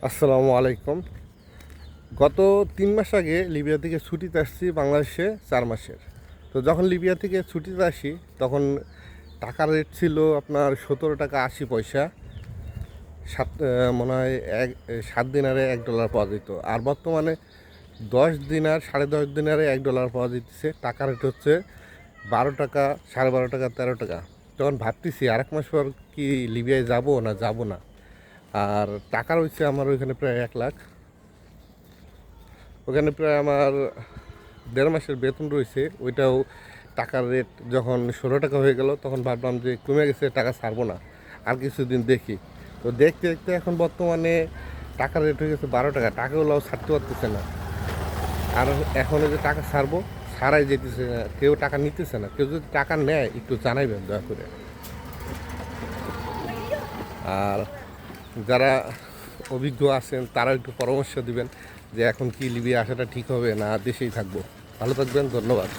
আসসালামু আলাইকুম। গত ৩ মাস আগে লিবিয়া থেকে ছুটিতে আসছি বাংলাদেশে ৪ মাসের। তো যখন লিবিয়া থেকে ছুটিতে আসি তখন টাকার রেট ছিল আপনার ১৭ টাকা ৮০ পয়সা। মনে হয় 7 দিনারে $1 পাওয়া যেত। আর বর্তমানে 10 দিনার $10.5 দিনারে $1 পাওয়া যেতেছে। টাকার রেট হচ্ছে 12 টাকা, $12.5 টাকা, $13 টাকা। তখন ভাবতেছি আর 1 মাস পর কি লিবিয়ায় যাব না যাব না। আর টাকা রয়েছে আমার ওইখানে প্রায় 1 লাখ। ওখানে প্রায় আমার 1.5 মাসের বেতন রয়েছে। ওইটাও টাকার রেট যখন 16 টাকা হয়ে গেল তখন ভাবলাম যে কমে গেছে, টাকা ছাড়বো না, আর কিছুদিন দেখি। তো দেখতে দেখতে এখন বর্তমানে টাকার রেট হয়ে গেছে 12 টাকা। টাকাগুলোও ছাড়তে পারতেছে না। আর এখন যে টাকা ছাড়বো, ছাড়াই যেতেছে না, কেউ টাকা নিতেছে না। কেউ যদি টাকা নেয় একটু জানাইবেন দয়া করে। আর যারা অভিজ্ঞ আছেন তারা একটু পরামর্শ দিবেন যে এখন কি লিবিয়া আসাটা ঠিক হবে না দেশেই থাকবো। ভালো থাকবেন, ধন্যবাদ।